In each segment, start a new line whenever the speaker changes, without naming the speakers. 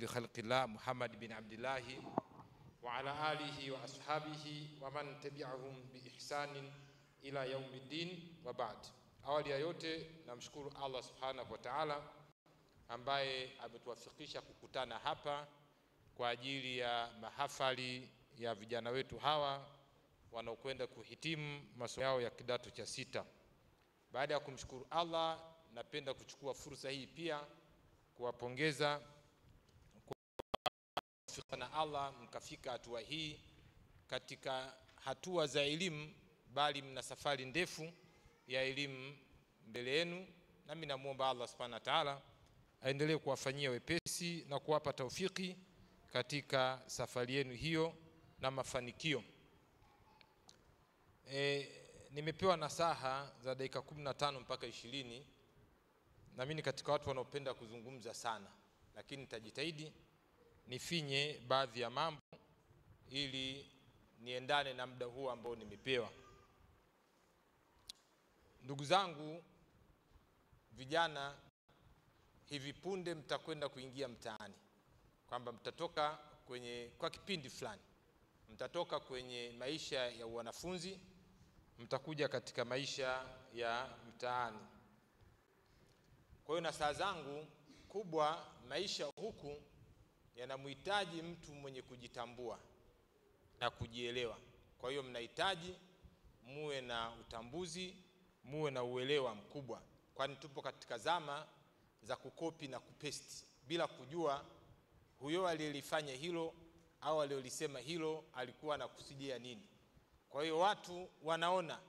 لخلق الله محمد بن عبد الله وعلى آله وأصحابه ومن تبعهم بإحسان إلى يوم الدين وبعد. Awali ya yote namshukuru Allah subhanahu wa ta'ala ambaye ametuwafikisha kukutana hapa kwa ajili ya mahafali ya vijana wetu hawa wanaokwenda kuhitimu masomo yao ya kidato cha 6. Baada ya kumshukuru Allah, napenda kuchukua fursa hii pia kuwapongeza na Allah mkafika hatua hii katika hatua za elimu, bali mna safari ndefu ya elimu mbele yenu. Nami namuomba Allah subhanahu wa ta'ala aendelee kuwafanyia wepesi na kuwapa taufiki katika safari yenu hiyo na mafanikio. Nimepewa nasaha za dakika 15 mpaka 20, na mimi katika watu wanaopenda kuzungumza sana, lakini nitajitahidi nifinye baadhi ya mambo ili niendane na muda huu ambao nimepewa. Ndugu zangu vijana, hivi punde mtakwenda kuingia mtaani, kwamba mtatoka kwa kipindi fulani mtatoka kwenye maisha ya wanafunzi, mtakuja katika maisha ya mtaani. Kwa hiyo nasaha zangu kubwa, maisha huku yanamhitaji mtu mwenye kujitambua na kujielewa. Kwa hiyo mnahitaji muwe na utambuzi, muwe na uelewa mkubwa, kwani tupo katika zama za kukopi na kupesti bila kujua huyo aliyelifanya hilo au aliyolisema hilo alikuwa anakusudia nini. Kwa hiyo watu wanaona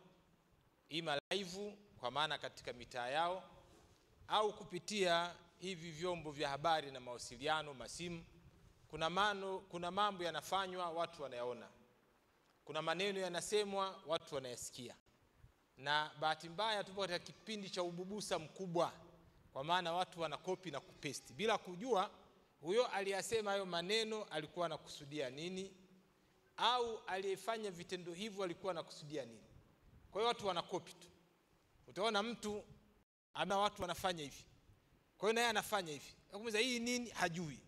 ima live, kwa maana katika mitaa yao, au kupitia hivi vyombo vya habari na mawasiliano, masimu. Kuna mambo yanafanywa, watu wanayaona. Kuna maneno yanasemwa, watu wanayasikia. Na bahati mbaya tupo katika kipindi cha ububusa mkubwa, kwa maana watu wanakopi na kupesti bila kujua huyo aliyasema hayo maneno alikuwa anakusudia nini, au aliyefanya vitendo hivyo alikuwa anakusudia nini. Kwa hiyo watu wanakopi tu. Utaona mtu ana watu wanafanya hivi, kwa hiyo naye anafanya hivi. Akumuuliza hii nini, hajui.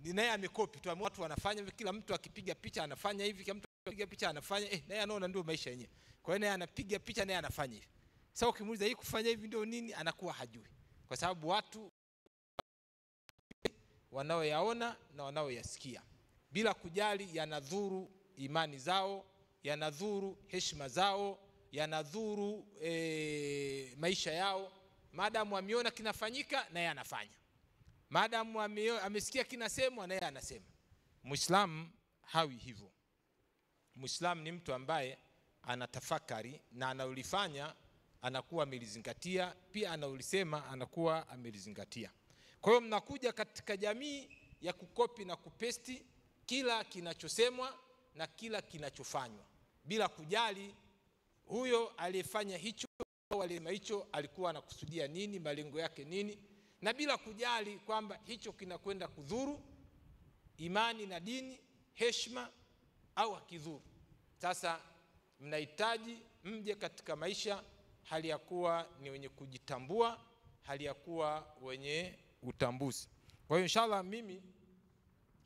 Naye amekopi tu, watu wanafanya hivi, kila mtu akipiga picha anafanya hivi, kila mtu akipiga picha anafanya naye anaona ndio maisha yenyewe. Kwa hiyo naye anapiga picha, naye anafanya hivi. Sasa ukimuuliza hii kufanya hivi ndio nini, anakuwa hajui, kwa sababu watu wanaoyaona na wanaoyasikia bila kujali yanadhuru imani zao, yanadhuru heshima zao, yanadhuru maisha yao. Maadamu ameona kinafanyika, naye anafanya. Maadamu amesikia kinasemwa, naye anasema. Muislamu hawi hivyo. Muislamu ni mtu ambaye anatafakari, na analolifanya anakuwa amelizingatia, pia analolisema anakuwa amelizingatia. Kwa hiyo mnakuja katika jamii ya kukopi na kupesti kila kinachosemwa na kila kinachofanywa, bila kujali huyo aliyefanya hicho au aliyema hicho alikuwa anakusudia nini, malengo yake nini, na bila kujali kwamba hicho kinakwenda kudhuru imani na dini, heshima, au hakidhuru. Sasa mnahitaji mje katika maisha hali ya kuwa ni wenye kujitambua, hali ya kuwa wenye utambuzi. Kwa hiyo inshallah mimi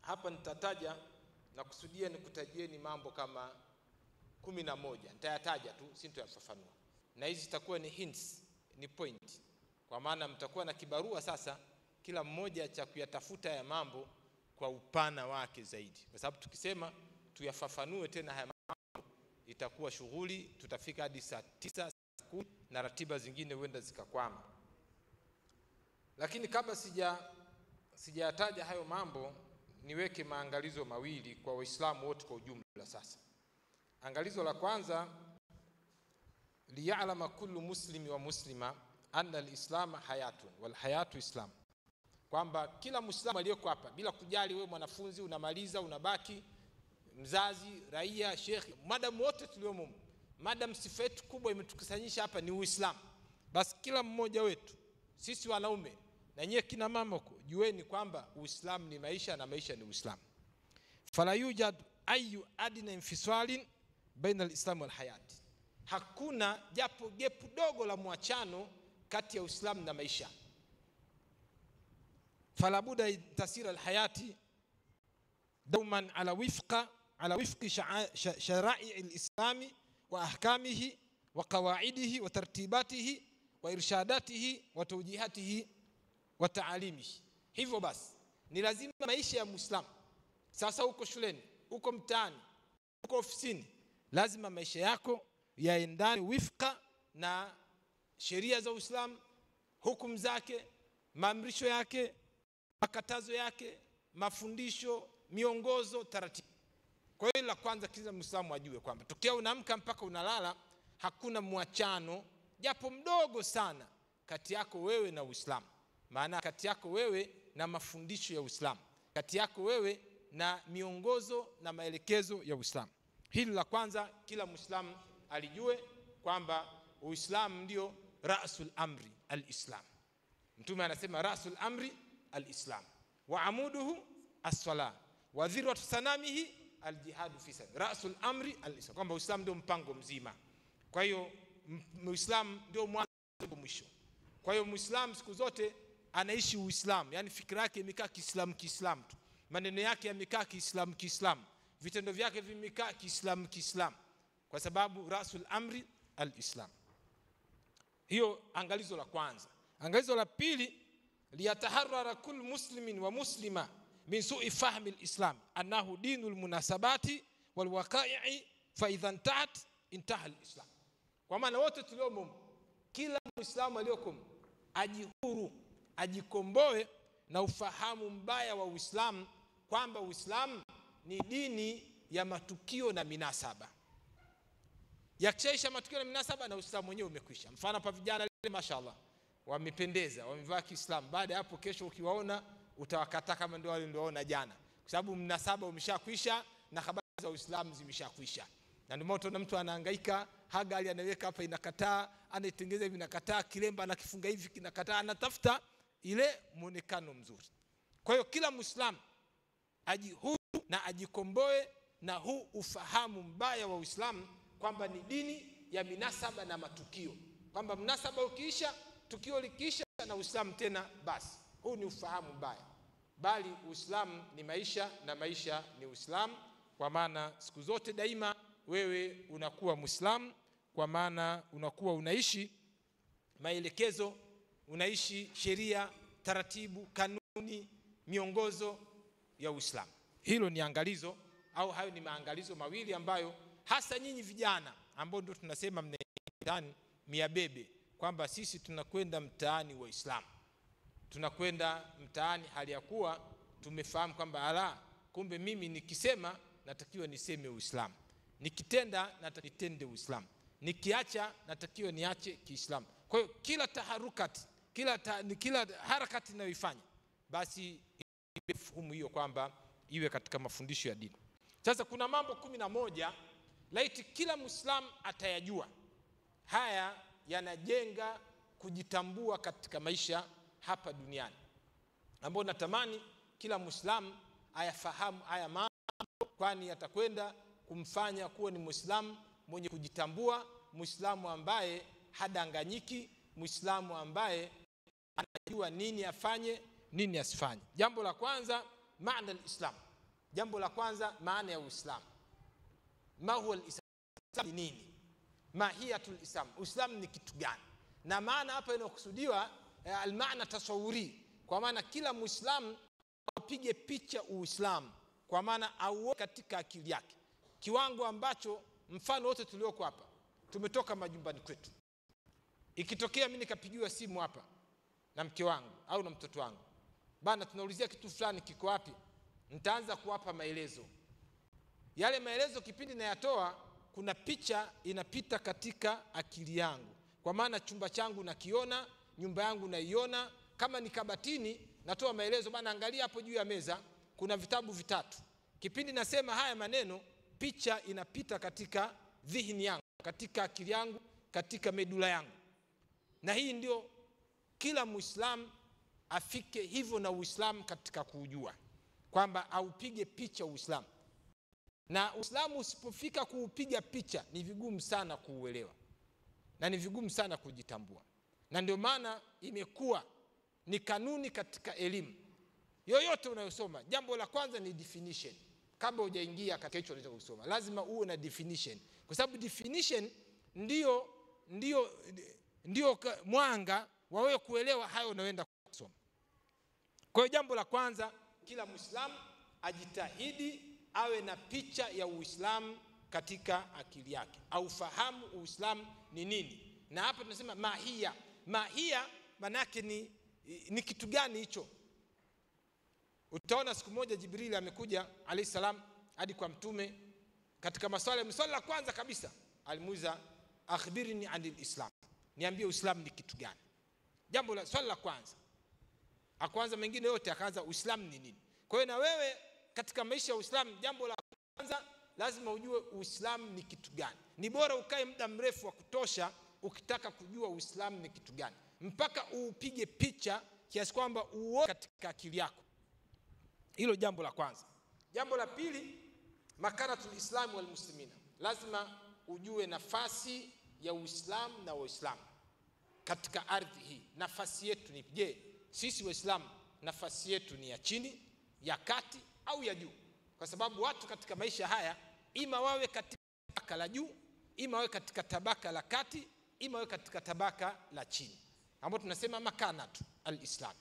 hapa nitataja na kusudia nikutajieni mambo kama 11. Nitayataja tu, sintoyafafanua. Na hizi zitakuwa ni hints, ni point. Kwa maana mtakuwa na kibarua sasa kila mmoja cha kuyatafuta ya mambo kwa upana wake zaidi. Kwa sababu tukisema tuyafafanue tena haya mambo itakuwa shughuli, tutafika hadi saa 9 na ratiba zingine huenda zikakwama. Lakini kabla sijataja hayo mambo, niweke maangalizo mawili kwa Waislamu wote kwa ujumla. Sasa angalizo la kwanza, liya'lama kullu muslimi wa muslima anna al-islam hayatun wal hayatu islam, kwamba kila Muislamu aliyeko hapa, bila kujali wewe mwanafunzi unamaliza unabaki, mzazi, raia, shekhi, madam wote tuliomo, madam sifa yetu kubwa imetukusanyisha hapa ni Uislamu, basi kila mmoja wetu, sisi wanaume na nyie kina mama, jueni kwamba Uislamu ni maisha na maisha ni Uislamu. Fala yujad ayu adina infiswalin baina al-islam wal hayat, hakuna japo gepu dogo la mwachano kati ya Uislamu na maisha. fala budda tasira alhayati dauman ala wifqi shara'i alislami wa ahkamihi wa qawaidihi wa tartibatihi wa irshadatihi wa tawjihatihi wa ta'alimihi. Hivyo basi ni lazima maisha ya Muislamu, sasa uko shuleni, uko mtaani, uko ofisini, lazima maisha yako yaendane wifqa na sheria za Uislamu, hukumu zake, maamrisho yake, makatazo yake, mafundisho, miongozo, taratibu. Kwa hiyo la kwanza kila Muislamu ajue kwamba tokea unaamka mpaka unalala hakuna muachano japo mdogo sana kati yako wewe na Uislamu. Maana kati yako wewe na mafundisho ya Uislamu, kati yako wewe na miongozo na maelekezo ya Uislamu. Hili la kwanza kila Muislamu alijue kwamba Uislamu ndio rasul amri al-Islam. Mtume anasema rasul amri al-Islam wa amuduhu as-salah wa dhirwatu sanamihi al-jihad fi sabil. Rasul amri al-Islam, kwamba Uislamu ndio mpango mzima. Kwa hiyo Muislamu ndio mwanzo mwisho. Kwa hiyo Muislamu siku zote anaishi Uislamu, yani fikra yake imekaa Kiislamu tu, maneno yake yamekaa Kiislamu, vitendo vyake vimekaa Kiislamu, kwa sababu rasul amri al-Islam. Hiyo angalizo la kwanza. Angalizo la pili, liyataharrara kull muslimin wa muslima min su'i fahmi al-Islam annahu dinul munasabati wal waqa'i fa idha intaha al-Islam. Kwa maana wote tuliomo, kila Muislamu aliyokum ajihuru, ajikomboe na ufahamu mbaya wa Uislamu, kwamba Uislamu ni dini ya matukio na minasaba. Yakishaisha matukio na minasaba na Uislamu wenyewe umekwisha. Mfano hapa vijana leo mashaallah wamependeza, wamevaa Kiislamu, baada hapo kesho ukiwaona utawakata kama ndio wale nilioona jana, kwa sababu mnasaba umeshakwisha na habari za Uislamu zimeshakwisha. Na ndio moto na mtu anahangaika, hagali anaweka hapa inakataa, anaitengeza hivi inakataa, kilemba anakifunga hivi kinakataa, anatafuta ile muonekano mzuri. Kwa hiyo kila Muislamu ajihuru na ajikomboe na huu ufahamu mbaya wa Uislamu, kwamba ni dini ya minasaba na matukio, kwamba mnasaba ukiisha, tukio likiisha na Uislamu tena basi. Huu ni ufahamu mbaya, bali Uislamu ni maisha na maisha ni Uislamu. Kwa maana siku zote daima wewe unakuwa Muislamu, kwa maana unakuwa unaishi maelekezo, unaishi sheria, taratibu, kanuni, miongozo ya Uislamu. Hilo ni angalizo, au hayo ni maangalizo mawili ambayo hasa nyinyi vijana ambao ndio tunasema mnaendani miabebe, kwamba sisi tunakwenda mtaani wa Uislamu, tunakwenda mtaani hali ya kuwa tumefahamu kwamba kumbe mimi nikisema natakiwa niseme Uislamu, nikitenda nitende Uislamu, nikiacha natakiwa niache Kiislamu. Kwa hiyo kila taharukati, kila harakati ninayoifanya basi ifahamu hiyo kwamba iwe katika mafundisho ya dini. Sasa kuna mambo 11 laiti kila Muislamu atayajua. Haya yanajenga kujitambua katika maisha hapa duniani, ambao natamani kila Muislamu ayafahamu haya mambo, kwani atakwenda kumfanya kuwa ni Muislamu mwenye kujitambua, Muislamu ambaye hadanganyiki, Muislamu ambaye anajua nini afanye, nini asifanye. Jambo la kwanza, maana al-Islam. Jambo la kwanza, maana ya Uislamu. Ma huwa al-Islam, ni nini? Mahiyatul Islam, Uislamu ni kitu gani? Na maana hapa inakusudiwa al-maana tasawuri, kwa maana kila Muislamu apige picha Uislamu, kwa maana au katika akili yake kiwango ambacho, mfano wote tulioko hapa tumetoka majumbani kwetu. Ikitokea mimi nikapigiwa simu hapa na mke wangu au na mtoto wangu, bana tunaulizia kitu fulani kiko wapi, nitaanza kuwapa maelezo. Yale maelezo kipindi nayatoa, kuna picha inapita katika akili yangu, kwa maana chumba changu nakiona, nyumba yangu naiona. Kama ni kabatini, natoa maelezo, bana angalia hapo juu ya meza kuna vitabu 3. Kipindi nasema haya maneno, picha inapita katika dhihni yangu, katika akili yangu, katika medula yangu. Na hii ndio kila Muislamu afike hivyo na Uislamu katika kujua kwamba aupige picha Uislamu. Na Uislamu usipofika kuupiga picha ni vigumu sana kuuelewa na ni vigumu sana kujitambua. Na ndio maana imekuwa ni kanuni katika elimu yoyote unayosoma, jambo la kwanza ni definition. Kabla hujaingia katika hicho unachotaka kusoma, lazima uwe na definition, kwa sababu definition ndio mwanga wa wewe kuelewa hayo unayoenda kusoma. Kwa hiyo jambo la kwanza, kila Muislamu ajitahidi awe na picha ya Uislamu katika akili yake, au fahamu Uislamu ni nini. Na hapa tunasema mahia manake ni kitu gani hicho? Utaona siku moja Jibril amekuja alayhi salam hadi kwa mtume, katika maswali la kwanza kabisa alimuuliza akhbirni anil islam, niambie Uislamu ni kitu gani. Swali la kwanza, akaanza mengine yote akaanza Uislamu ni nini. Kwa hiyo na wewe katika maisha ya Uislamu, jambo la kwanza lazima ujue Uislamu ni kitu gani. Ni bora ukae muda mrefu wa kutosha ukitaka kujua Uislamu ni kitu gani, mpaka upige picha kiasi kwamba uone katika akili yako. Hilo jambo la kwanza. Jambo la pili, makanatul islam wal muslimina, lazima ujue nafasi ya Uislamu na Waislamu katika ardhi hii. Nafasi yetu ni je, sisi Waislamu nafasi yetu ni ya chini, ya kati au ya juu? Kwa sababu watu katika maisha haya ima wawe katika tabaka la juu, ima wawe katika tabaka la kati, ima wawe katika tabaka la chini, ambapo tunasema makanatu al-islam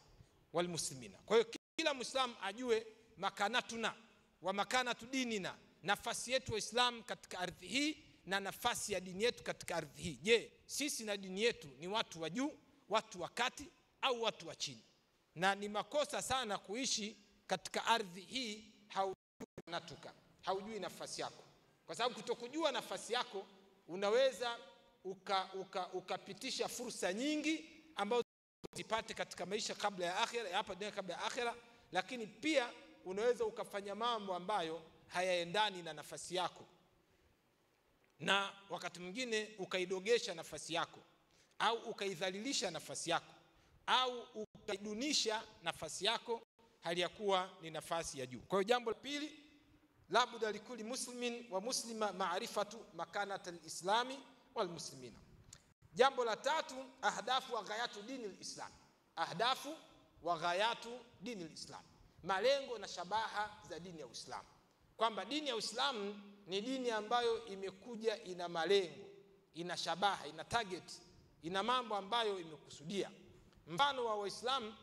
wal muslimina. Kwa hiyo kila Muislamu ajue makanatuna wa makanatu dinina, nafasi yetu Waislamu katika ardhi hii na nafasi ya dini yetu katika ardhi hii. Je, sisi na dini yetu ni watu wa juu, watu wa kati au watu wa chini? Na ni makosa sana kuishi katika ardhi hii haujui nafasi yako, kwa sababu kutokujua nafasi yako unaweza ukapitisha fursa nyingi ambazo usipate katika maisha kabla ya akhira, hapa dunia kabla ya akhira, lakini pia unaweza ukafanya mambo ambayo hayaendani na nafasi yako, na wakati mwingine ukaidogesha nafasi yako, au ukaidhalilisha nafasi yako, au ukaidunisha nafasi yako hali ya kuwa ni nafasi ya juu. Kwa hiyo jambo la pili, labda likuli muslimin wa muslima maarifatu makanatul islami wal muslimina. Jambo la tatu, ahdafu wa ghayatu dini al-islam. Ahdafu wa ghayatu dini al-islam, malengo na shabaha za dini ya Uislamu, kwamba dini ya Uislamu ni dini ambayo imekuja ina malengo, ina shabaha, ina target, ina mambo ambayo imekusudia. Mfano wa Waislamu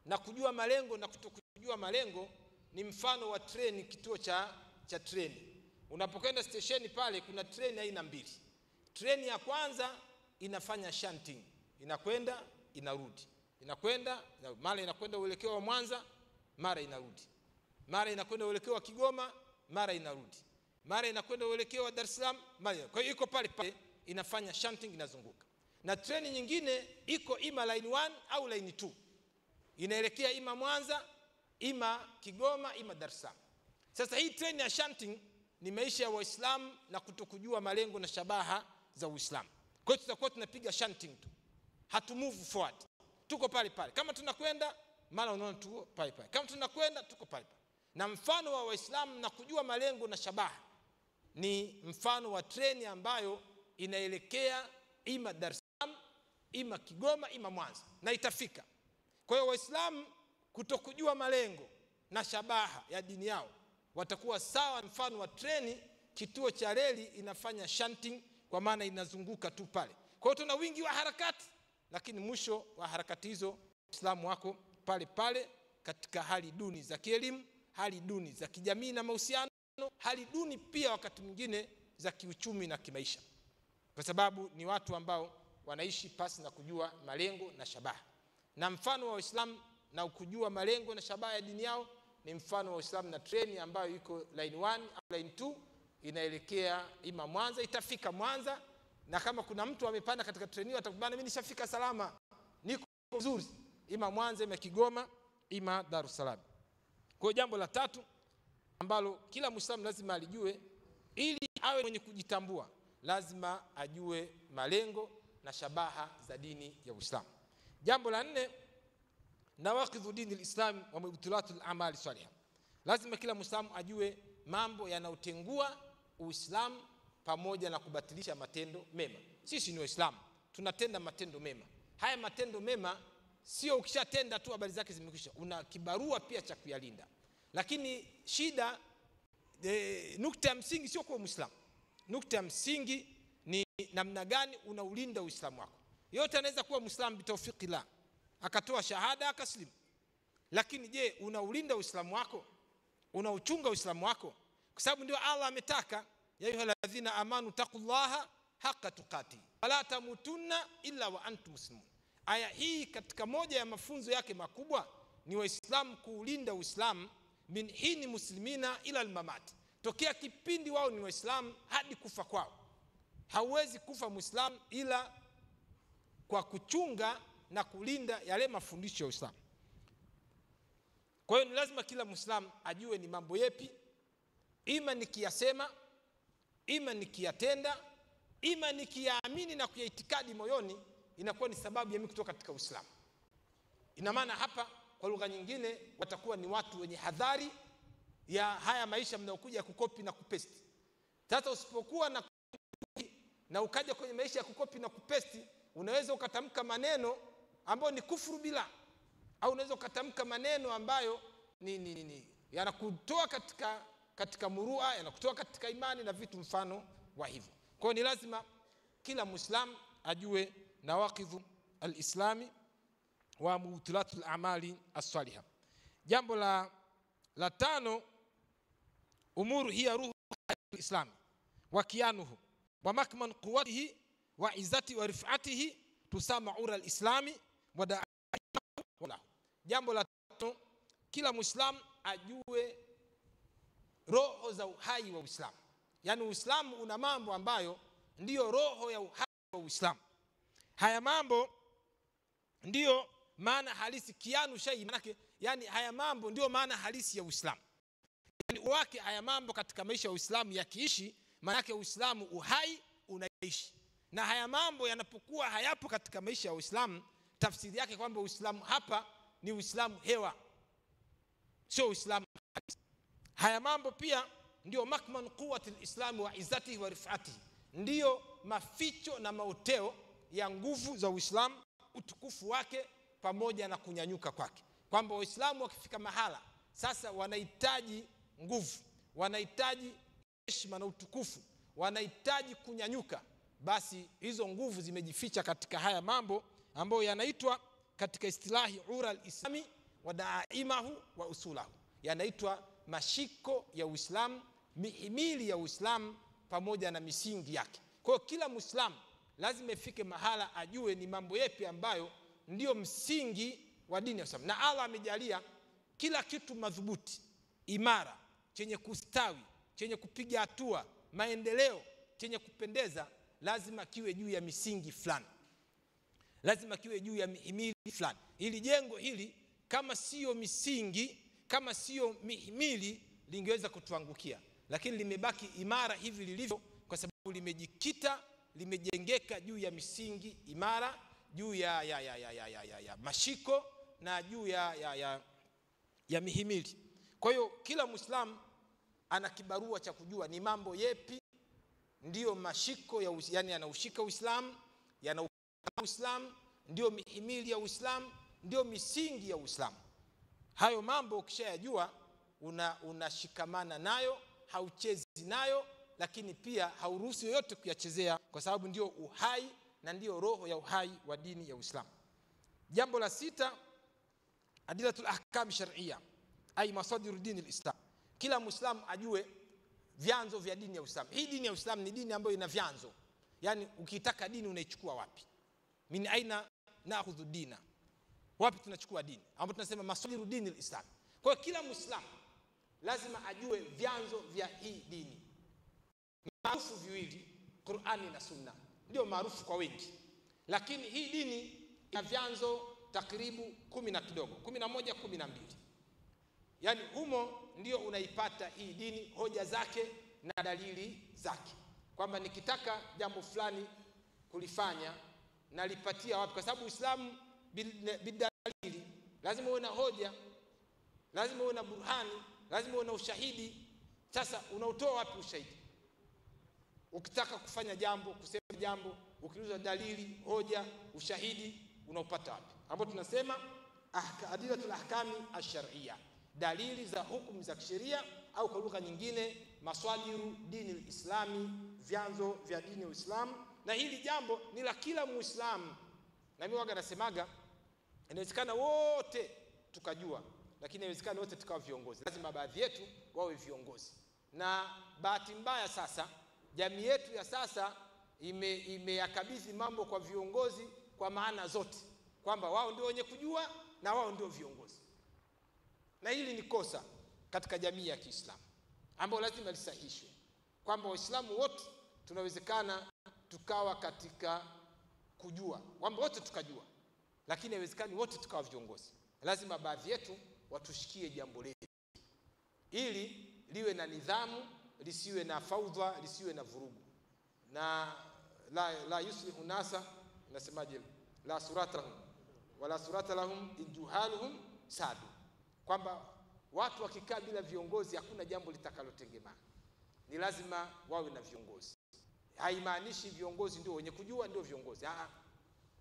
na kujua malengo na kutokujua malengo ni mfano wa treni, kituo cha treni. Unapokwenda stesheni pale kuna treni aina mbili. Treni ya kwanza inafanya shunting, inakwenda inarudi, inakwenda mara inakwenda uelekeo wa Mwanza, mara inarudi, mara inakwenda uelekeo wa Kigoma, mara inarudi, mara inakwenda uelekeo wa Dar es Salaam, mara. Kwa hiyo iko pale pale inafanya shunting, inazunguka. Na treni nyingine iko ima line 1 au line 2, inaelekea ima Mwanza, ima Kigoma, ima Dar es Salaam. Sasa hii treni ya shunting ni maisha ya Waislamu na kutokujua malengo na shabaha za Uislamu. Kwa hiyo tutakuwa tunapiga shunting tu, hatu move forward, tuko pale pale. Kama tunakwenda mara unaona tuko pale pale, kama tunakwenda tuko pale pale. Na mfano wa Waislamu na kujua malengo na shabaha ni mfano wa treni ambayo inaelekea ima Dar es Salaam, ima Kigoma, ima Mwanza, na itafika. Kwa hiyo Waislamu kutokujua malengo na shabaha ya dini yao watakuwa sawa mfano wa treni, kituo cha reli inafanya shunting, kwa maana inazunguka tu pale. Kwa hiyo tuna wingi wa harakati, lakini mwisho wa harakati hizo Waislamu wako pale pale katika hali duni za kielimu, hali duni za kijamii na mahusiano, hali duni pia wakati mwingine za kiuchumi na kimaisha, kwa sababu ni watu ambao wanaishi pasi na kujua malengo na shabaha. Na mfano wa Waislamu na kujua malengo na shabaha ya dini yao ni mfano wa Waislamu na treni ambayo iko line 1 au line 2, inaelekea ima Mwanza, itafika Mwanza, na kama kuna mtu amepanda katika treni hiyo atakubana, mimi nishafika salama, niko vizuri, ima Mwanza, ima Kigoma, ima Dar es Salaam. Kwa jambo la tatu ambalo kila Muislamu lazima alijue ili awe mwenye kujitambua, lazima ajue malengo na shabaha za dini ya Uislamu. Jambo la nne, nawaqidhu dini al-islam wa mubtilatul a'mal salihah. Lazima kila Muislamu ajue mambo yanayotengua Uislamu pamoja na kubatilisha matendo mema. Sisi ni Waislamu, tunatenda matendo mema. Haya matendo mema sio ukishatenda tu habari zake zimekwisha, una kibarua pia cha kuyalinda. Lakini shida nukta ya msingi sio kwa Muislamu. Nukta ya msingi ni namna gani unaulinda Uislamu wako. Yote anaweza kuwa Muislamu bitawfiki la, akatoa shahada akaslimu, lakini je, unaulinda Uislamu wako? Unauchunga Uislamu wako? Kwa sababu ndio Allah ametaka, ya ayyuhalladhina amanu taqullaha haqqa tuqati wala tamutunna illa wa antum muslimun. Aya hii katika moja ya mafunzo yake makubwa ni Waislamu kuulinda Uislamu min hini muslimina ila almamat, tokea kipindi wao ni Waislamu hadi kufa kwao. Hauwezi kufa Muislamu ila kwa kuchunga na kulinda yale mafundisho ya Uislamu. Kwa hiyo ni lazima kila Muislamu ajue ni mambo yepi, ima nikiyasema, ima nikiyatenda, ima nikiyaamini na kuyaitikadi moyoni, inakuwa ni sababu ya mimi kutoka katika Uislamu. Ina maana hapa kwa lugha nyingine watakuwa ni watu wenye hadhari ya haya maisha mnaokuja kukopi na kupesti. Sasa usipokuwa na ukaja kwenye maisha ya kukopi na kupesti, unaweza ukatamka maneno ambayo ni kufuru bila, au unaweza ukatamka maneno ambayo ni yanakutoa katika murua, yanakutoa katika imani na vitu mfano wa hivyo. Kwa hiyo ni lazima kila Muislamu ajue nawaqidhu al-islami wa mubtilatul a'mali as-salihah. Jambo la tano, umuru hiya ruhu al-islam wa kiyanuhu wa makman quwwatihi wa izzati wa rif'atihi tusama ura al-islami wa da'ahu. Jambo la tano, kila Muislamu ajue roho za uhai wa Uislamu. Yani Uislamu una mambo ambayo ndiyo roho ya uhai wa Uislamu. Haya mambo ndiyo maana halisi, kianu shay, manake yani haya mambo ndiyo maana halisi ya Uislamu. Yani wake haya mambo katika maisha ya Uislamu yakiishi, manake Uislamu uhai unaishi. Na haya mambo yanapokuwa hayapo katika maisha ya Uislamu, tafsiri yake kwamba Uislamu hapa ni Uislamu hewa, sio Uislamu halisi. Haya mambo pia ndio makman quwwati al-islam wa izzatihi wa rif'atihi, ndio maficho na maoteo ya nguvu za Uislamu, utukufu wake pamoja na kunyanyuka kwake. Kwamba Waislamu wakifika mahala sasa wanahitaji nguvu, wanahitaji heshima na utukufu, wanahitaji kunyanyuka, basi hizo nguvu zimejificha katika haya mambo ambayo yanaitwa katika istilahi ura al-islami wa daimahu wa usulahu, yanaitwa mashiko ya Uislamu, mihimili ya Uislamu pamoja na misingi yake. Kwa hiyo kila Muislamu lazima ifike mahala ajue ni mambo yapi ambayo ndio msingi wa dini ya Uislamu. Na Allah amejalia kila kitu madhubuti, imara, chenye kustawi, chenye kupiga hatua, maendeleo, chenye kupendeza, lazima kiwe juu ya misingi fulani, lazima kiwe juu ya mihimili fulani. Hili jengo hili kama sio misingi, kama sio mihimili, lingeweza kutuangukia, lakini limebaki imara hivi lilivyo kwa sababu limejikita, limejengeka juu ya misingi imara, juu ya mashiko na juu ya mihimili. Kwa hiyo kila Muislamu ana kibarua cha kujua ni mambo yepi ndio mashiko ya yani yanaushika Uislamu, Uislamu ndio mihimili ya Uislamu, ndio misingi ya Uislamu. Hayo mambo ukishayajua unashikamana nayo, hauchezi nayo, lakini pia hauruhusu yote kuyachezea kwa sababu ndio uhai na ndio roho ya uhai wa dini ya Uislamu. Jambo la sita, adilatul ahkam shar'iyya ay masadiru dini al-islam. Kila Muislamu ajue vyanzo vya dini ya Uislamu. Hii dini ya Uislamu ni dini ambayo ina vyanzo. Yani ukitaka dini unaichukua wapi? Min aina na'khudhu dina, wapi tunachukua dini? Ambapo tunasema masadiru dini al-islam. Kwa hiyo kila Muislamu lazima ajue vyanzo vya hii dini. Maarufu viwili, Qur'ani na Sunna, ndio maarufu kwa wengi. Lakini hii dini ina vyanzo takribu 10 na kidogo, 11, 12. Yani humo ndio unaipata hii dini, hoja zake na dalili zake. Kwamba nikitaka jambo fulani kulifanya nalipatia wapi? Kwa sababu Uislamu bidalili, lazima uwe na hoja, lazima uwe na burhani, lazima uwe na ushahidi. Sasa unautoa wapi ushahidi? Ukitaka kufanya jambo, kusema jambo, ukiuliza dalili, hoja, ushahidi, unaupata wapi? ambapo tunasema adillatul ahkami ash-shar'iyya, dalili za hukumu za kisheria, au kwa lugha nyingine maswadiru dini al-islami, vyanzo vya dini ya Uislamu. Na hili jambo ni la kila Muislamu, na mimi waga nasemaga inawezekana wote tukajua, lakini inawezekana wote tukawa viongozi. Lazima baadhi yetu wawe viongozi, na bahati mbaya sasa jamii yetu ya sasa imeyakabidhi mambo kwa viongozi kwa maana zote, kwamba wao ndio wenye kujua na wao ndio viongozi. Na hili ni kosa katika jamii ya Kiislamu ambao lazima lisahihishwe, kwamba Waislamu wote tunawezekana tukawa katika kujua, kwamba wote tukajua, lakini haiwezekani wote tukawa viongozi. Lazima baadhi yetu watushikie jambo letu ili liwe na nidhamu, lisiwe na faudha, lisiwe na vurugu. Na la yuslihu nasa, nasemaje, la surata lahum wala surata lahum injuhaluhum sadu, kwamba watu wakikaa bila viongozi hakuna jambo litakalotengemana. Ni lazima wawe na viongozi. Haimaanishi viongozi ndio wenye kujua ndio viongozi,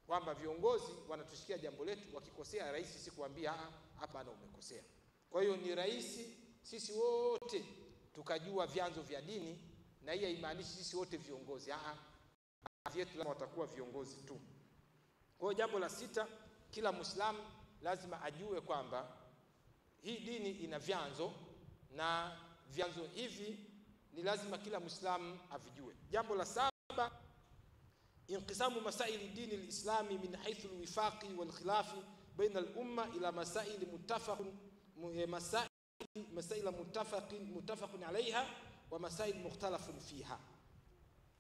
kwamba viongozi wanatushikia jambo letu, wakikosea rais sisi kuambia hapa na umekosea. Kwa hiyo ni rahisi sisi wote tukajua vyanzo vya dini, na hii haimaanishi sisi wote viongozi, vyetu lazima watakuwa viongozi tu. Kwa hiyo jambo la 6, kila Muislamu lazima ajue kwamba hii dini ina vyanzo, na vyanzo hivi ni lazima kila Muislamu avijue. Jambo la 7, inqisamu masaili dini al-islami min haythu al-wifaqi wal khilafi baina al-umma ila masail muttafaqun alayha wa masail mukhtalafun fiha,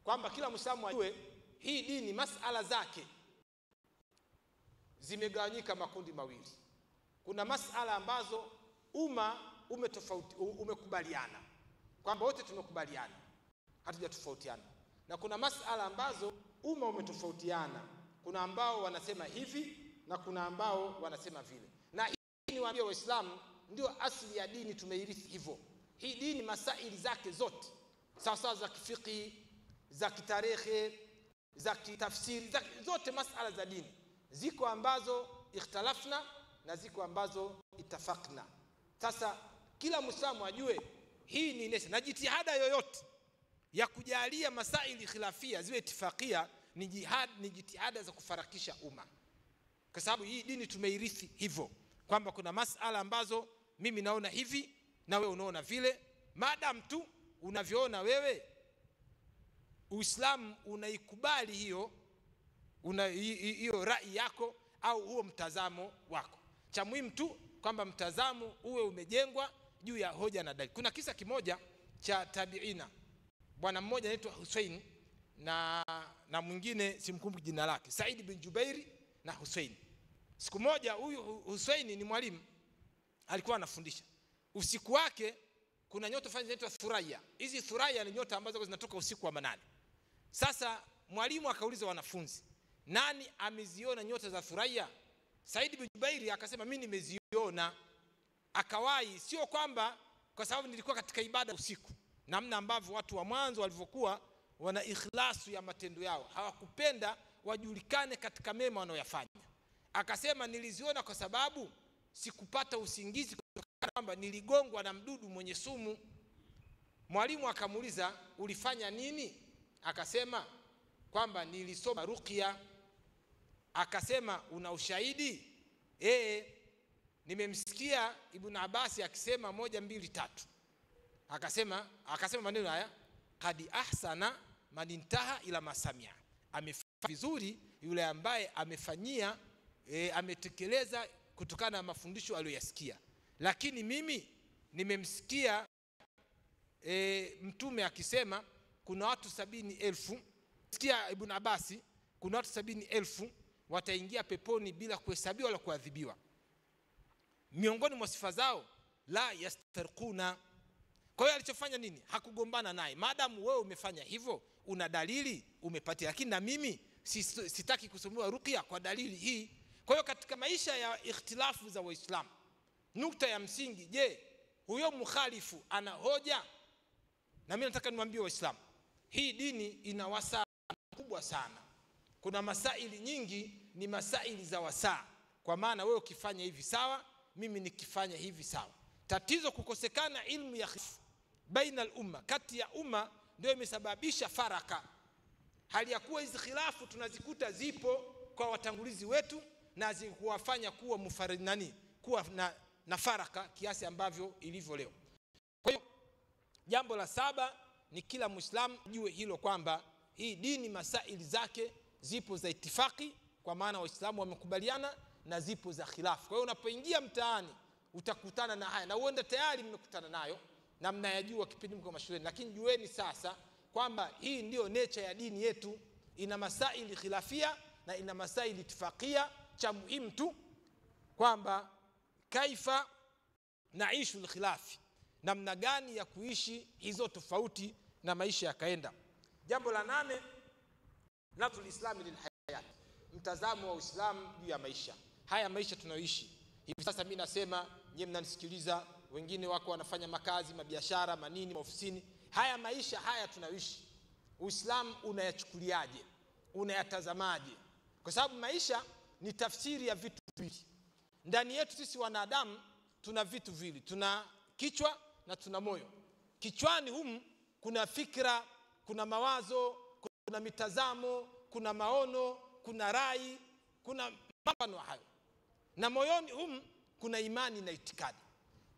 kwamba kila Muislamu ajue hii dini masala zake zimegawanyika makundi mawili. Kuna masala ambazo umma umekubaliana, kwamba wote tumekubaliana, hatujatofautiana. Na kuna masala ambazo umma umetofautiana, kuna ambao wanasema hivi na kuna ambao wanasema vile. Na hii ni waambie Waislamu ndio asili ya dini, tumeirithi hivyo. Hii dini masaili zake zote sawa za kifiki, za kitarehe, za kitafsiri, zote masala za dini ziko ambazo ikhtalafna na ziko ambazo itafaqna. Sasa kila Muislamu ajue hii ni nesi, na jitihada yoyote ya kujalia masaili khilafia ziwe itifaqia ni jihad, ni jitihada za kufarakisha umma, kwa sababu hii dini tumeirithi hivyo, kwamba kuna masala ambazo mimi naona hivi na wewe unaona vile. Madam tu unavyoona wewe, Uislamu unaikubali hiyo rai yako au huo mtazamo wako. Cha muhimu tu kwamba mtazamo uwe umejengwa juu ya hoja na dalili. Kuna kisa kimoja cha tabiina, bwana mmoja anaitwa Hussein na mwingine simkumbuki jina lake, Said bin Jubairi na Hussein. Siku moja huyu Hussein ni mwalimu, alikuwa anafundisha. Usiku wake kuna nyota fulani zinaitwa Thuraya. Hizi Thuraya ni nyota ambazo zinatoka usiku wa manane. Sasa mwalimu akauliza wanafunzi, nani ameziona nyota za Thuraya? Said bin Jubairi akasema mimi nimeziona. Akawahi, sio kwamba kwa sababu nilikuwa katika ibada usiku, namna ambavyo watu wa mwanzo walivyokuwa wana ikhlasu ya matendo yao, hawakupenda wajulikane katika mema wanayoyafanya. Akasema niliziona kwa sababu sikupata usingizi kutokana kwamba niligongwa na mdudu mwenye sumu. Mwalimu akamuuliza ulifanya nini? Akasema kwamba nilisoma ruqya. Akasema una ushahidi? Nimemsikia Ibn Abbas akisema 1 2 3. Akasema maneno haya, qad ahsana man intaha ila masamia, amefanya vizuri yule ambaye amefanyia ametekeleza kutokana na mafundisho aliyoyasikia. Lakini mimi nimemsikia mtume akisema kuna watu 70,000, sikia Ibn Abbas, kuna watu 70,000 wataingia peponi bila kuhesabiwa wala kuadhibiwa. Miongoni mwa sifa zao la yastarquna. Kwa hiyo alichofanya nini? Hakugombana naye. Maadamu wewe umefanya hivyo, una dalili, umepatia. Lakini na mimi sitaki kusomewa ruqya kwa dalili hii. Kwa hiyo katika maisha ya ikhtilafu za Waislamu, nukta ya msingi, je, huyo mukhalifu ana hoja? Na mimi nataka niwaambie Waislamu, hii dini ina wasaa kubwa sana. Kuna masaili nyingi ni masaili za wasaa, kwa maana wewe ukifanya hivi sawa, mimi nikifanya hivi sawa. Tatizo kukosekana ilmu ya khilaf baina al-umma, kati ya umma, ndio imesababisha faraka. Hali ya kuwa hizi khilafu tunazikuta zipo kwa watangulizi wetu na zikuwafanya kuwa mufarinani, kuwa na faraka kiasi ambavyo ilivyo leo. Kwa hiyo jambo la 7 ni kila Muislamu ajue hilo, kwamba hii dini masaili zake zipo za itifaki, kwa maana Waislamu wamekubaliana, na zipo za khilafu. Kwa hiyo unapoingia mtaani utakutana na haya, na uende tayari mmekutana nayo na mnayajua kipindi mko mashuleni. Lakini jueni sasa kwamba hii ndio nature ya dini yetu, ina masaili khilafia na ina masaili itifakia. Cha muhimu tu kwamba kaifa naishu al-khilafi, namna gani ya kuishi hizo tofauti na maisha yakaenda. Jambo la 8, nadhul islami lil hayat, mtazamo wa Uislamu juu ya maisha. Haya maisha tunayoishi hivi sasa, mimi nasema, nyinyi mnanisikiliza, wengine wako wanafanya makazi, mabiashara, manini, maofisini. Haya maisha haya tunayoishi, Uislamu unayachukuliaje? Unayatazamaje? Kwa sababu maisha ni tafsiri ya vitu viwili. Ndani yetu sisi wanadamu tuna vitu viwili, tuna kichwa na tuna moyo. Kichwani humu kuna fikra, kuna mawazo, kuna mitazamo, kuna maono, kuna rai, kuna mambo hayo. Na moyoni humu kuna imani na itikadi.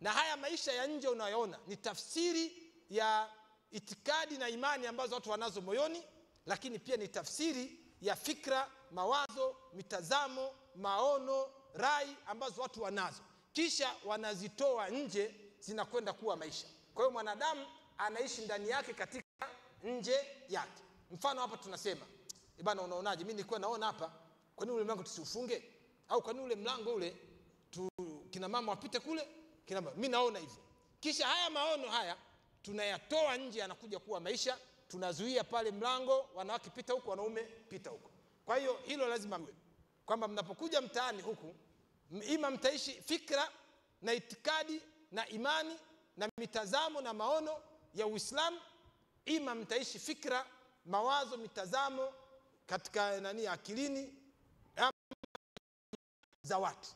Na haya maisha ya nje unayoona ni tafsiri ya itikadi na imani ambazo watu wanazo moyoni, lakini pia ni tafsiri ya fikra, mawazo, mitazamo, maono, rai ambazo watu wanazo, kisha wanazitoa nje, zinakwenda kuwa maisha. Kwa hiyo mwanadamu anaishi ndani yake katika nje yake. Mfano hapa tunasema, bwana unaonaje, mimi nilikuwa naona hapa, kwa nini ule mlango tusiufunge? Au kwa nini ule mlango ule kina mama wapite kule? Kina mama, mimi naona hivyo. Kisha haya maono haya tunayatoa nje, yanakuja kuwa maisha. Tunazuia pale mlango, wanawake pita huko, wanaume pita huko. Kwa hiyo hilo lazima mwe, kwamba mnapokuja mtaani huku, ima mtaishi fikra na itikadi na imani na mitazamo na maono ya Uislamu, ima mtaishi fikra, mawazo, mitazamo katika akilini za watu.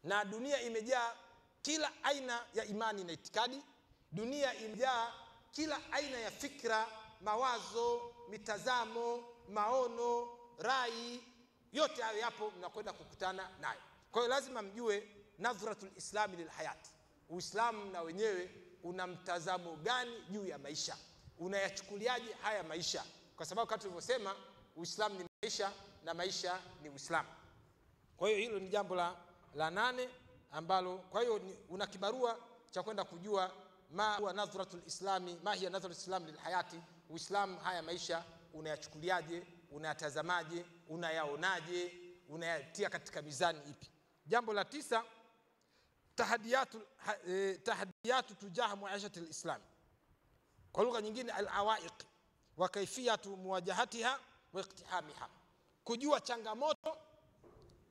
Na dunia imejaa kila aina ya imani na itikadi. Dunia imejaa kila aina ya fikra, mawazo, mitazamo, maono, rai, yote hayo yapo, mnakwenda kukutana nayo. Kwa hiyo lazima mjue nadhratul islami lil hayat, Uislamu na wenyewe una mtazamo gani juu ya maisha, unayachukuliaje haya maisha, kwa sababu kama tulivyosema, Uislamu ni maisha na maisha ni Uislamu. Kwa hiyo hilo ni jambo la 8 ambalo, kwa hiyo una kibarua cha kwenda kujua ma huwa nadhratul islami, ma hiya nadhratul islami lil hayati, Uislamu haya maisha unayachukuliaje, unayatazamaje, unayaonaje, unayatia katika mizani ipi. Jambo la 9, tahadiyatu tujaha muashati alislam, kwa lugha nyingine alawaiq wa kaifiyatu muwajahatiha wa iqtihamiha, kujua changamoto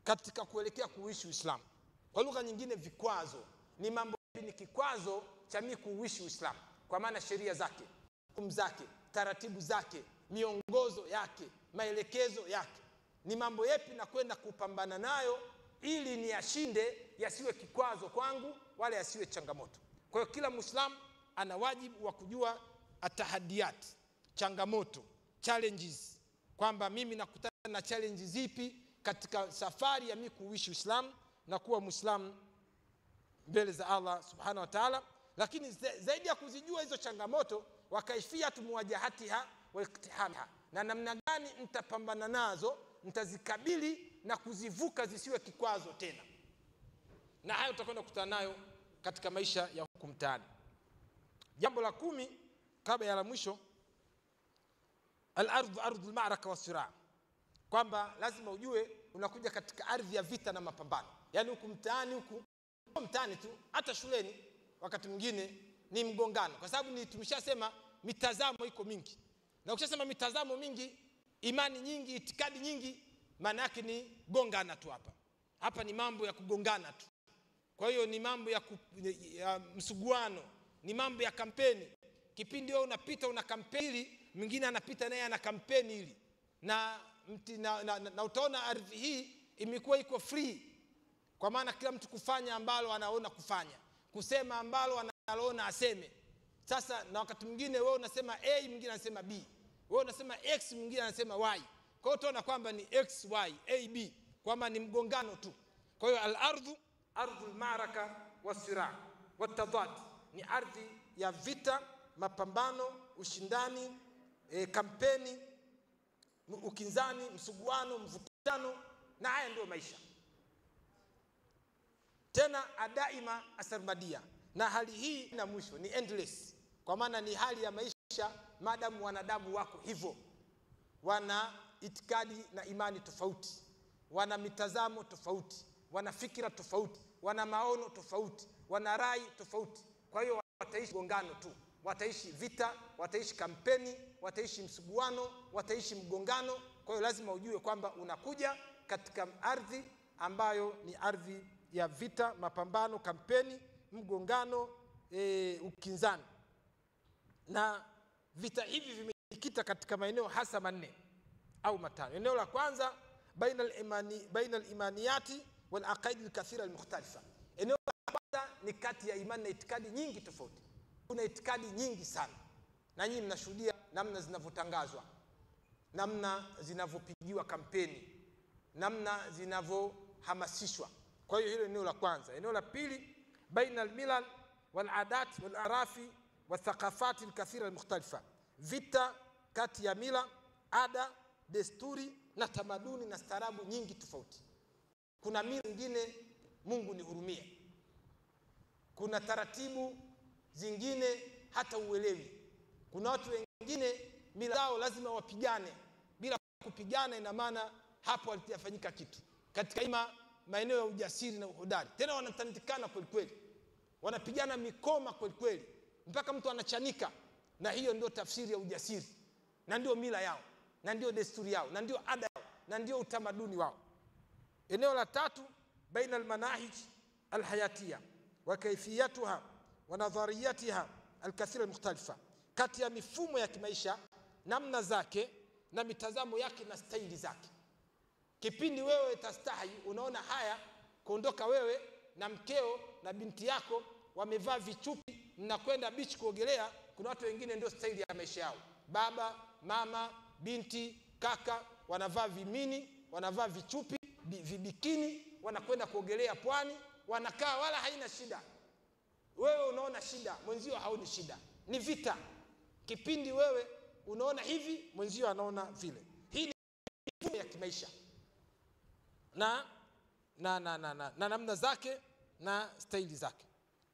katika kuelekea kuishi Uislamu. Kwa lugha nyingine vikwazo, ni mambo ni kikwazo cha mimi kuishi Uislamu, kwa maana sheria zake, hukumu zake, taratibu zake, miongozo yake, maelekezo yake, ni mambo yapi na kwenda kupambana nayo ili niyashinde, yasiwe kikwazo kwangu wala yasiwe changamoto. Kwa hiyo kila Muislamu ana wajibu wa kujua atahadiyat, changamoto, challenges, kwamba mimi nakutana na challenges zipi katika safari ya mimi kuishi Uislamu na kuwa Muislamu mbele za Allah subhanahu wa ta'ala. Lakini zaidi ya kuzijua hizo changamoto, wa kaifiyatu muwajahatiha wa iqtihamiha, na namna gani nitapambana nazo, nitazikabili na kuzivuka zisiwe kikwazo tena. Na hayo tutakwenda kukutana nayo katika maisha ya huku mtaani. Jambo la 10 kabla ya la mwisho, al-ardh ardhul ma'raka was-sira', kwamba lazima ujue unakuja katika ardhi ya vita na mapambano. Yani huku mtaani, huku mtaani tu, hata shuleni wakati mwingine ni mgongano, kwa sababu tumeshasema mitazamo iko mingi. Na ukishasema mitazamo mingi, imani nyingi, itikadi nyingi, maana yake ni gongana tu hapa. Hapa ni mambo ya kugongana tu. Kwa hiyo ni mambo ya msuguano, ni mambo ya kampeni. Kipindi wewe unapita una kampeni, mwingine anapita naye ana kampeni hili. Na utaona ardhi hii imekuwa iko free, kwa maana kila mtu kufanya ambalo anaona kufanya, kusema ambalo anaona aseme. Sasa na wakati mwingine wewe unasema A, mwingine anasema B, wewe unasema X, mwingine anasema Y. Kwa hiyo tunaona kwamba ni X Y A B, kwamba ni mgongano tu. Kwa hiyo al-ardhu ardhul ma'raka was-sira' wat-tadad, ni ardhi ya vita, mapambano, ushindani, kampeni, ukinzani, msuguano, mvutano, na haya ndio maisha. Tena adaima asarmadia, na hali hii ina mwisho, ni endless, kwa maana ni hali ya maisha maadamu wanadamu wako hivyo. Wana itikadi na imani tofauti, wana mitazamo tofauti, wana fikira tofauti, wana maono tofauti, wana rai tofauti. Kwa hiyo wataishi gongano tu, wataishi vita, wataishi kampeni, wataishi msuguano, wataishi mgongano. Kwa hiyo lazima ujue kwamba unakuja katika ardhi ambayo ni ardhi ya vita, mapambano, kampeni, mgongano, ukinzani. Na vita hivi vimejikita katika maeneo hasa manne au matano. Eneo la kwanza baina al-imaniyati wal aqaid al-kathira al-mukhtalifa. Eneo la kwanza ni kati ya imani na itikadi nyingi tofauti. Kuna itikadi nyingi sana, na nyinyi mnashuhudia namna zinavyotangazwa, namna zinavyopigiwa kampeni, namna zinavyohamasishwa. Kwa hiyo hilo eneo la kwanza. Eneo la pili baina al-milal wal adat wal arafi wal thaqafat al-kathira al-mukhtalifa. Vita kati ya mila, ada, desturi na tamaduni na staarabu nyingi tofauti. Kuna mila nyingine Mungu nihurumie, kuna taratibu zingine hata uelewi. Kuna watu wengine mila zao lazima wapigane, bila kupigana ina maana hapo halitafanyika kitu. Katika maeneo ya ujasiri na uhodari, tena wanatandikana kweli kweli, wanapigana mikoma kweli kweli mpaka mtu anachanika. Na hiyo ndio tafsiri ya ujasiri, na ndio mila yao, na ndio desturi yao, na ndio ada yao, na ndio utamaduni wao. Eneo la tatu baina almanahij alhayatiya wa kayfiyatuha wa nadhariyatiha alkathira almukhtalifa, kati ya mifumo ya kimaisha, namna zake na mitazamo yake na staili zake. Kipindi wewe tastahi, unaona haya kuondoka wewe na mkeo na binti yako wamevaa vichupi, mnakwenda beach kuogelea, kuna watu wengine ndio staili ya maisha yao. Baba, mama, binti, kaka wanavaa vimini, wanavaa vichupi, vibikini, wanakwenda kuogelea pwani, wanakaa wala haina shida. Wewe unaona shida, mwenzio haoni shida. Ni vita. Kipindi wewe unaona hivi, mwenzio anaona vile. Hii ni mifumo ya kimaisha na namna zake na staili zake.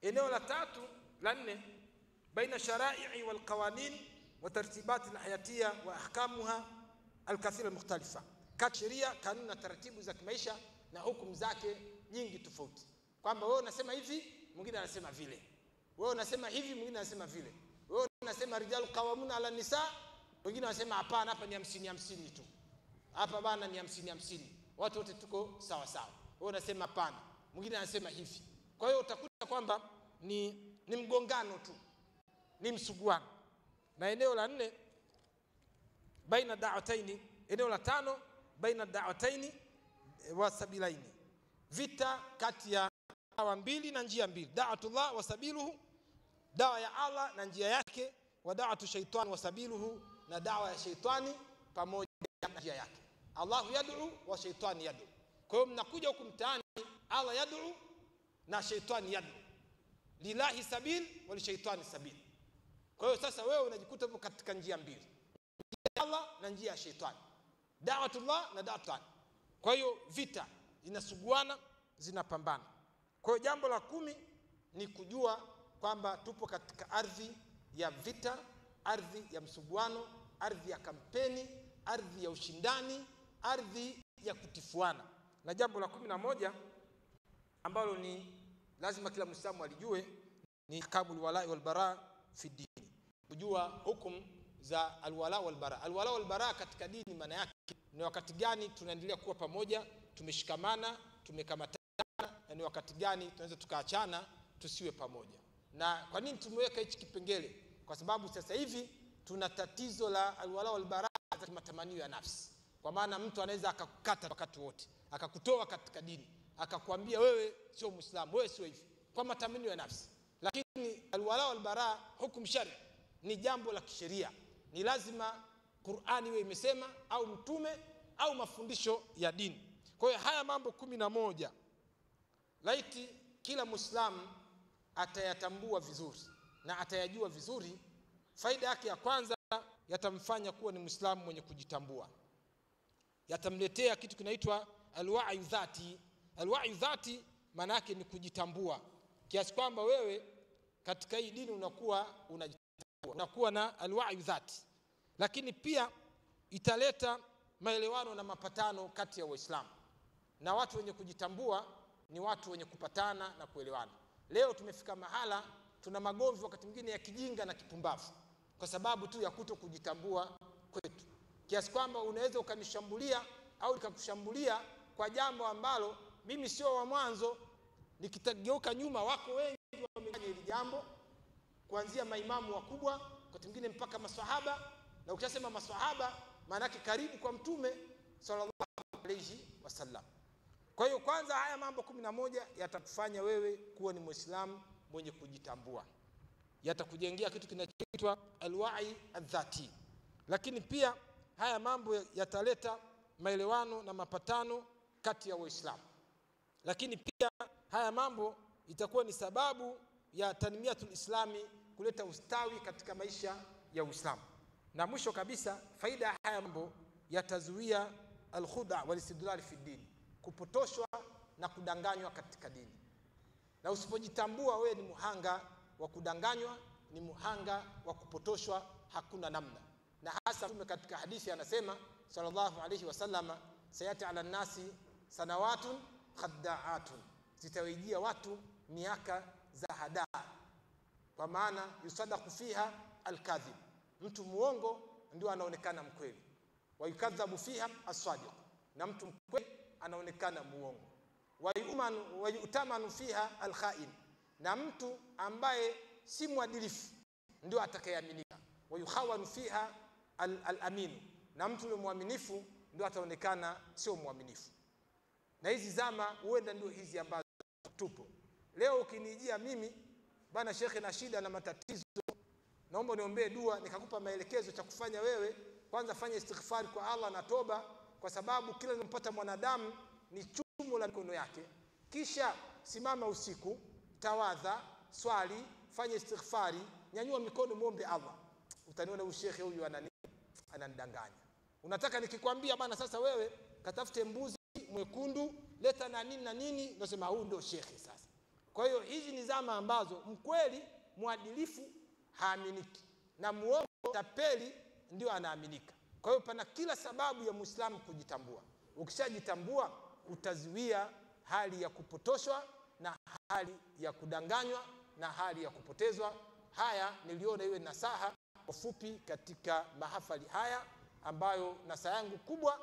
Eneo la tatu la nne baina sharai wal qawanin wa tartibat al hayatiyya wa ahkamuha al kathira mukhtalifa, kati sheria, kanuni na taratibu za kimaisha na hukumu zake nyingi tofauti. Kwamba wewe unasema hivi, mwingine anasema vile. Wewe unasema hivi, mwingine anasema vile. Wewe unasema rijalu qawamuna ala nisa, wengine wanasema hapana, hapa ni 50-50 tu. Hapa bana ni 50-50. Watu wote tuko sawa sawa. Wewe unasema hapana, mwingine anasema hivi. Kwa hiyo utakuta kwamba ni mgongano tu, ni msuguano. Na eneo la nne baina da'wataini, eneo la tano baina da'wataini wa sabilaini, vita kati ya dawa mbili na njia mbili. Da'watullah wa sabiluhu, dawa ya Allah na njia yake, wa da'watu shaytan wa sabiluhu, na dawa ya shaytani pamoja na njia yake. Allahu yad'u wa shaytani yad'u. Kwa hiyo mnakuja huku mtaani, Allah yad'u na shaytani yad'u, lillahi sabil wa li shaytani sabil. Kwa hiyo sasa wewe unajikuta hapo katika njia mbili, njia ya Allah na njia ya shaytani, da'watullah na da'watan. Kwa hiyo vita zinasuguana, zinapambana. Kwa hiyo jambo la 10 ni kujua kwamba tupo katika ardhi ya vita, ardhi ya msuguano, ardhi ya kampeni, ardhi ya ushindani, ardhi ya kutifuana. Na jambo la 11 ambalo ni lazima kila Muislamu alijue ni ahkamul wala wal bara fi dini, kujua hukumu za alwala wal bara. Alwala wal bara katika dini maana yake ni wakati gani tunaendelea kuwa pamoja, tumeshikamana, tumekamatana, na ni wakati gani tunaweza tukaachana tusiwe pamoja. Na kwa nini tumeweka hichi kipengele? Kwa sababu sasa hivi tuna tatizo la alwala wal bara katika matamanio ya nafsi. Kwa maana mtu anaweza akakukata wakati wote. akakutoa katika dini, akakwambia wewe sio Muislamu, wewe sio hivi, kwa matamanio ya nafsi. Lakini alwala wal bara hukumu shari, ni jambo la kisheria, ni lazima Qur'ani iwe imesema au mtume au mafundisho ya dini. Kwa hiyo haya mambo 11 laiti kila Muislamu atayatambua vizuri na atayajua vizuri, faida yake ya kwanza, yatamfanya kuwa ni Muislamu mwenye kujitambua, yatamletea kitu kinaitwa alwa'i dhati. Alwa'i dhati maana yake ni kujitambua, kiasi kwamba wewe katika hii dini unakuwa unajitambua, unakuwa na alwa'i dhati. Lakini pia italeta maelewano na mapatano kati ya Waislamu, na watu wenye kujitambua ni watu wenye kupatana na kuelewana. Leo tumefika mahala tuna magomvi wakati mwingine ya kijinga na kipumbavu kwa sababu tu ya kuto kujitambua kwetu, kiasi kwamba unaweza ukanishambulia au nikakushambulia kwa jambo ambalo mimi sio wa mwanzo, nikitageuka nyuma wako wengi wamefanya hili jambo, kuanzia maimamu wakubwa wakati mwingine mpaka maswahaba. Na ukishasema maswahaba maana yake karibu kwa mtume sallallahu alayhi wasallam. Kwa hiyo kwanza haya mambo 11 yatakufanya wewe kuwa ni Muislamu mwenye kujitambua, yatakujengea kitu kinachoitwa alwa'i adhati. Lakini pia haya mambo yataleta maelewano na mapatano kati ya Waislamu. Lakini pia haya mambo itakuwa ni sababu ya tanmiyatul islami, kuleta ustawi katika maisha ya Uislamu. Na mwisho kabisa, faida ya haya mambo yatazuia alkhuda walistidlal fi dini, kupotoshwa na kudanganywa katika dini. Na usipojitambua wewe ni muhanga wa kudanganywa, ni muhanga wa kupotoshwa, hakuna namna. Na hasa Mtume katika hadithi anasema sallallahu alayhi wasallama, sayati ala nasi sanawatun khadda'atun, zitawajia watu miaka za hadaa, kwa maana yusadaqu fiha alkadhib, mtu muongo ndio anaonekana mkweli, wa yukadhabu fiha as-sadiq, na mtu mkweli anaonekana muongo, wa yu'tamanu fiha al-kha'in, na mtu ambaye si mwadilifu ndio atakayeaminika, wa yukhawanu fiha al-amin, na mtu yule muaminifu ndio ataonekana sio muaminifu. Na hizi zama huenda ndio hizi ambazo tupo leo. Ukinijia mimi bana, shekhe na shida na matatizo, naomba niombee dua, nikakupa maelekezo cha kufanya wewe, kwanza fanya istighfari kwa Allah na toba, kwa sababu kila unampata mwanadamu ni chumo la mikono yake. Kisha simama usiku, tawadha, swali, fanya istighfari, nyanyua mikono, muombe Allah. Utaniona ushekhe huyu ananidanganya. Unataka nikikwambia bana, sasa wewe katafute mbuzi mwekundu, leta na nini na nini, nasema huyu ndio shekhe sasa. Kwa hiyo hizi ni zama ambazo mkweli mwadilifu haaminiki na muongo tapeli ndio anaaminika. Kwa hiyo pana kila sababu ya Muislamu kujitambua. Ukishajitambua utazuia hali ya kupotoshwa na hali ya kudanganywa na hali ya kupotezwa. Haya niliona iwe nasaha fupi katika mahafali haya, ambayo nasaha yangu kubwa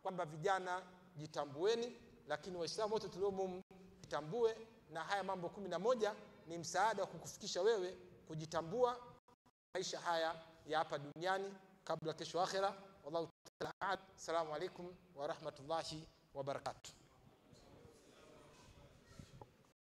kwamba vijana jitambueni, lakini Waislamu wote tuliomo jitambue, na haya mambo 11 ni msaada wa kukufikisha wewe kujitambua maisha haya ya hapa duniani kabla kesho akhera. Wallahu ta'ala a'lam. Assalamu alaykum wa rahmatullahi wa barakatuh.